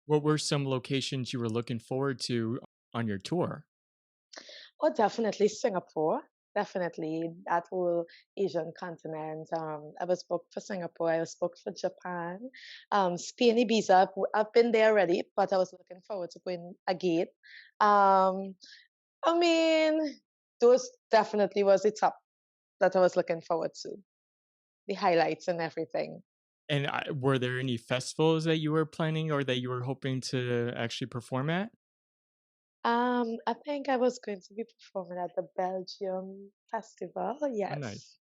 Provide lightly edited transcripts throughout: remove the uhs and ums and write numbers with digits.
What were some locations you were looking forward to on your tour? Oh, definitely Singapore. Definitely that whole Asian continent. I was booked for Singapore. I was booked for Japan. Spain, Ibiza. I've been there already, but I was looking forward to going again. Um, I mean, those definitely was the top that I was looking forward to. The highlights and everything. And were there any festivals that you were planning or that you were hoping to actually perform at? I think I was going to be performing at the Belgium festival. Oh, Yes. nice.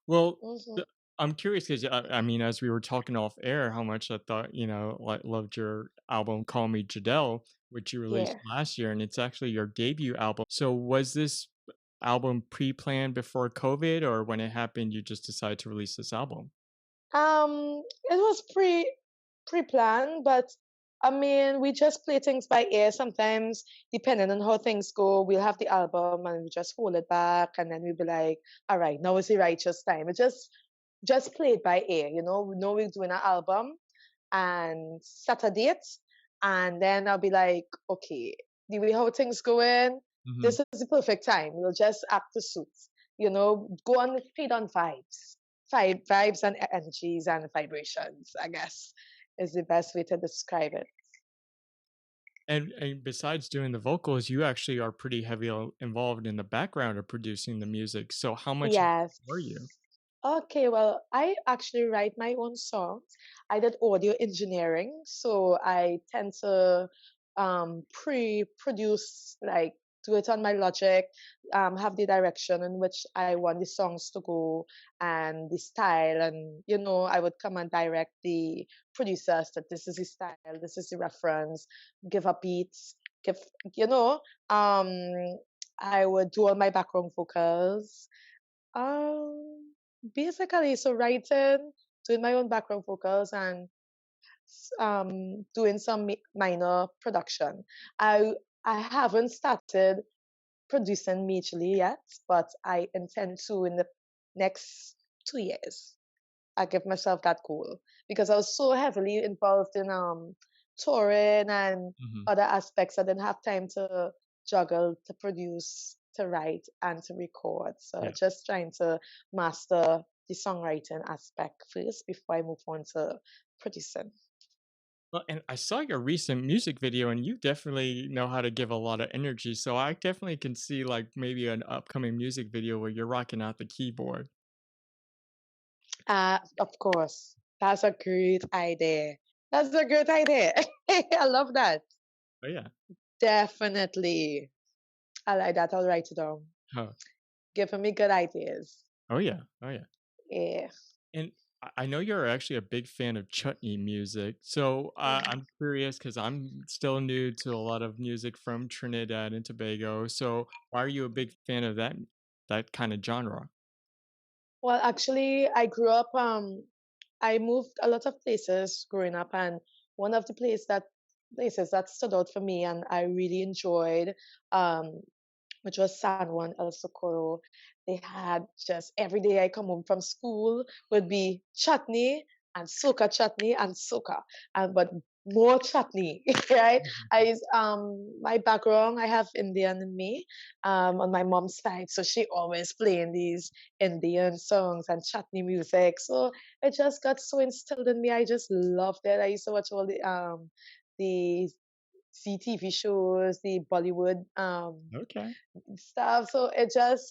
Well, Mhm. the I'm curious 'cause, I mean, as we were talking off air, how much I thought, like, loved your album Call Me Jadel, which you released Yeah. last year, and it's actually your debut album. So was this album pre-planned before COVID, or when it happened, you just decided to release this album? It was pre-planned, but I mean, we just play things by ear sometimes, depending on how things go. We'll have the album and we just hold it back, and then we'll be like, all right, now is the righteous time. It just play it by ear, you know. We know we're doing an album and set a date, and then I'll be like, okay, the way how things going, Mhm. this is the perfect time. We'll just act to suit, go on feed on vibes, vibes and energies and vibrations. I guess is the best way to describe it. And besides doing the vocals, you actually are pretty heavy involved in the background of producing the music. So how much Yes. were you? Okay, well, I actually write my own songs. I did audio engineering, so I tend to pre-produce, like do it on my logic, have the direction in which I want the songs to go and the style, and I would come and direct the producers that this is the style, this is the reference, give a beats, give, you know, um, I would do all my background vocals. Basically, so writing, doing my own background vocals, and doing some minor production. I I haven't started producing majorly yet, but I intend to in the next 2 years. I give myself that goal because I was so heavily involved in touring and Mhm. other aspects. I didn't have time to juggle, to produce, to write, and to record. So Yeah. just trying to master the songwriting aspect first before I move on to producing. Well, and I saw your recent music video, and you definitely know how to give a lot of energy. So I definitely can see like maybe an upcoming music video where you're rocking out the keyboard. Of course, that's a great idea. That's a great idea. I love that. Oh yeah. Definitely. I like that. I'll write it down. Huh. Giving me good ideas. Oh yeah. Oh yeah. Yeah. And I know you're actually a big fan of Chutney music. So Mhm. I'm curious because I'm still new to a lot of music from Trinidad and Tobago. So why are you a big fan of that kind of genre? Well, actually, I moved a lot of places growing up, and one of the places that stood out for me and I really enjoyed, um, which was San Juan El Socorro. They had just every day I come home from school would be chutney and soca chutney and soca, and but more chutney, right? Mhm. My background, I have Indian in me, on my mom's side, so she always playing these Indian songs and chutney music. So it just got so instilled in me. I just loved it. I used to watch all the CTV shows, the Bollywood Okay. stuff. So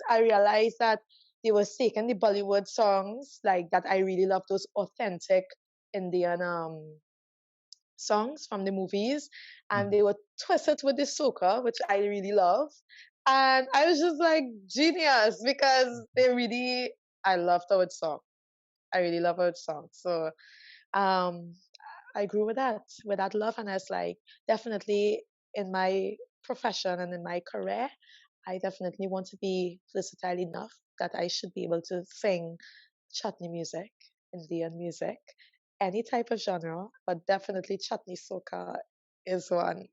I realized that they was taking the Bollywood songs like that. I really love those authentic Indian songs from the movies, and Mhm. they would twist it with the soca, which I really love. And I was just like genius because I loved how it sung. I really love how it sung. So um, I grew with that love, and I was like, definitely in my profession and in my career, I definitely want to be versatile enough that I should be able to sing chutney music, Indian music, any type of genre, but definitely chutney soca is one.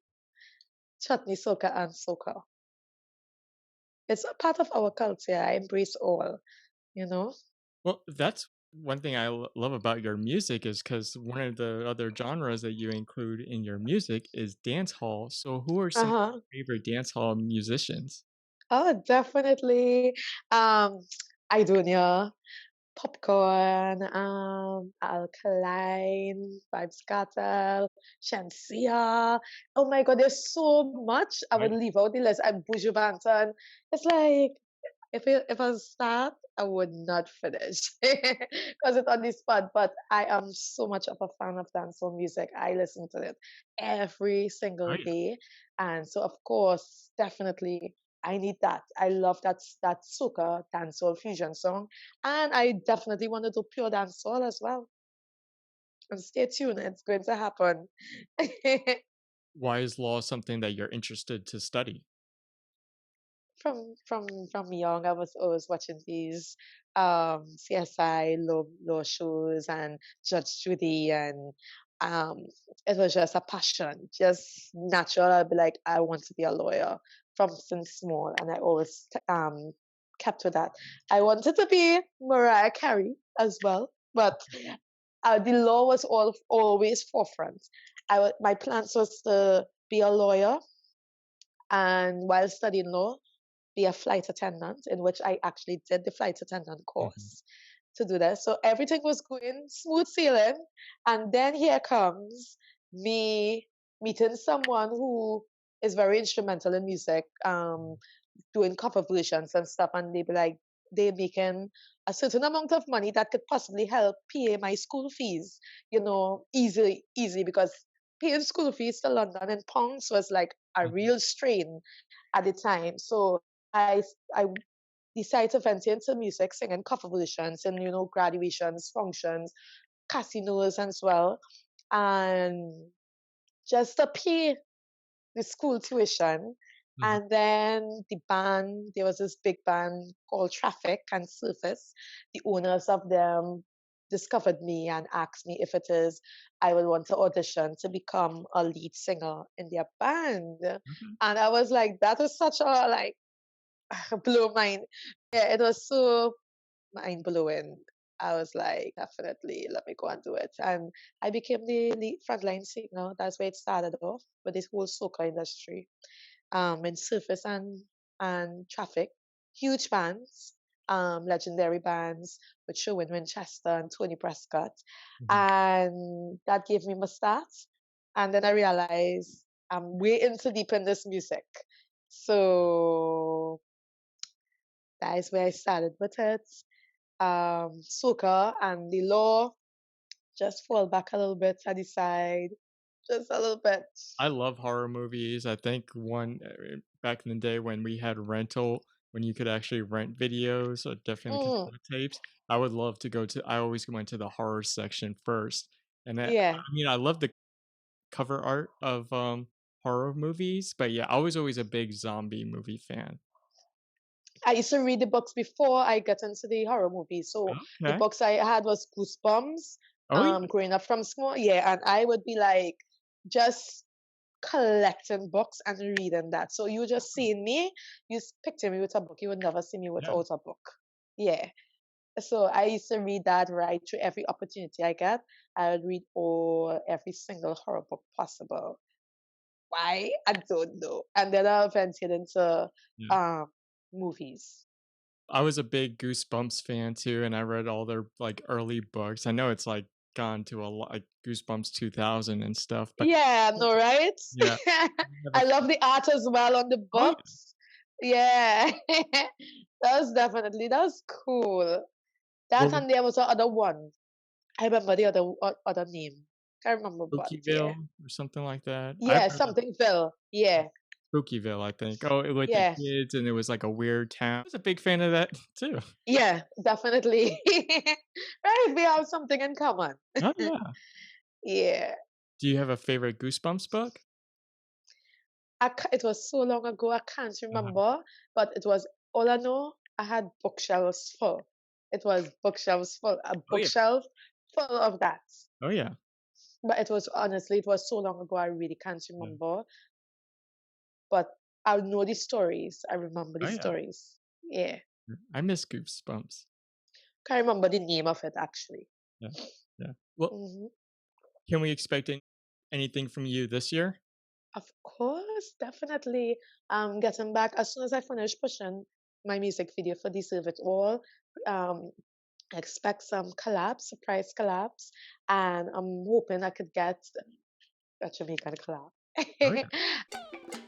Chutney soca and soca. It's a part of our culture. I embrace all, you know? Well, that's One thing I love about your music is because one of the other genres that you include in your music is dancehall. So, who are some of Uh-huh. your favorite dancehall musicians? Oh, definitely. Um, Idonia, Popcorn, Alkaline, Vibes Cartel, Shansia. Oh my God, there's so much. I would Right. leave out the list. And Buju Banton. It's like if I start, I would not finish because it's on the spot. But I am so much of a fan of dancehall music. I listen to it every Oh single yeah. day, and so of course, definitely, I need that. I love that soca dancehall fusion song, and I definitely want to do pure dancehall as well. And stay tuned; it's going to happen. Why is law something that you're interested to study? From young, I was always watching these CSI law shows and Judge Judy, and um, it was just a passion, just natural. I'd be like, I want to be a lawyer from since small, and I always kept with that. I wanted to be Mariah Carey as well, but the law was always forefront. My plans was to be a lawyer, and while studying law be a flight attendant, in which I actually did the flight attendant Mhm. course to do that. So everything was going smooth sailing. And then here comes me meeting someone who is very instrumental in music, doing cover versions and stuff. And they be like, they're making a certain amount of money that could possibly help pay my school fees, easily because paying school fees to London in pounds was like a Mhm. real strain at the time. So I decided to venture into music, singing cover versions and graduations, functions, casinos as well, and just to pay the school tuition. Mhm. And then the band, there was this big band called Traffic and Surface. The owners of them discovered me and asked me if it is I would want to audition to become a lead singer in their band. Okay. And I was like, that was such a like blow mind. Yeah, it was so mind blowing. I was like, definitely, let me go and do it. And I became the lead frontline singer. That's where it started off with this whole soca industry. In Surface and Traffic, huge bands, legendary bands with Sherwin Winchester and Tony Prescott. Mhm. And that gave me my start. And then I realized I'm way into deep in this music. So that is where I started with it. Soca and the law just fall back a little bit to the side, just a little bit. I love horror movies. I think back in the day when we had rental, when you could actually rent videos or different Mm, cassette tapes, I would love to go to. I always went to the horror section first, and yeah. I mean, I love the cover art of horror movies, but yeah, I was always a big zombie movie fan. I used to read the books before I got into the horror movies. So the Okay. books I had was Goosebumps, Oh yeah. growing up from small. Yeah, and I would be like just collecting books and reading that. So you just seeing me, picture me with a book. You would never see me Yeah. without a book. Yeah. So I used to read that right through every opportunity I get. I would read every single horror book possible. Why? I don't know. And then I ventured into Yeah. um movies. I was a big Goosebumps fan too, and I read all their like early books. I know it's like gone to a lot like Goosebumps 2000 and stuff, but Yeah, no, right? yeah, I have a I love the art as well on the oh yeah, books. Yeah. That was cool. what That was and there was the other one. I remember the other name. Can't remember, but yeah. Spookyville or something like that? I've Yeah, heard of something Phil. Yeah. Spookyville, I think. Oh, with the Yeah. kids, and it was like a weird town. I was a big fan of that too. Yeah, definitely. Right, we have something in common. Oh yeah. Yeah. Do you have a favorite Goosebumps book? It was so long ago, I can't Uh-huh. remember, but it was all I know. I had bookshelves full. It was bookshelves full, a Oh yeah. bookshelf full of that. Oh yeah. But it was so long ago, I really can't Yeah. remember. But I know the stories. I remember the Oh yeah. stories. Yeah. I miss Goosebumps. Can't remember the name of it actually. Yeah. Yeah. Well, Mhm. can we expect anything from you this year? Of course, definitely. Getting back as soon as I finish pushing my music video for Deserve It All. Um, expect some collabs, surprise collabs, and I'm hoping I could get a Jamaican collab. Oh, yeah.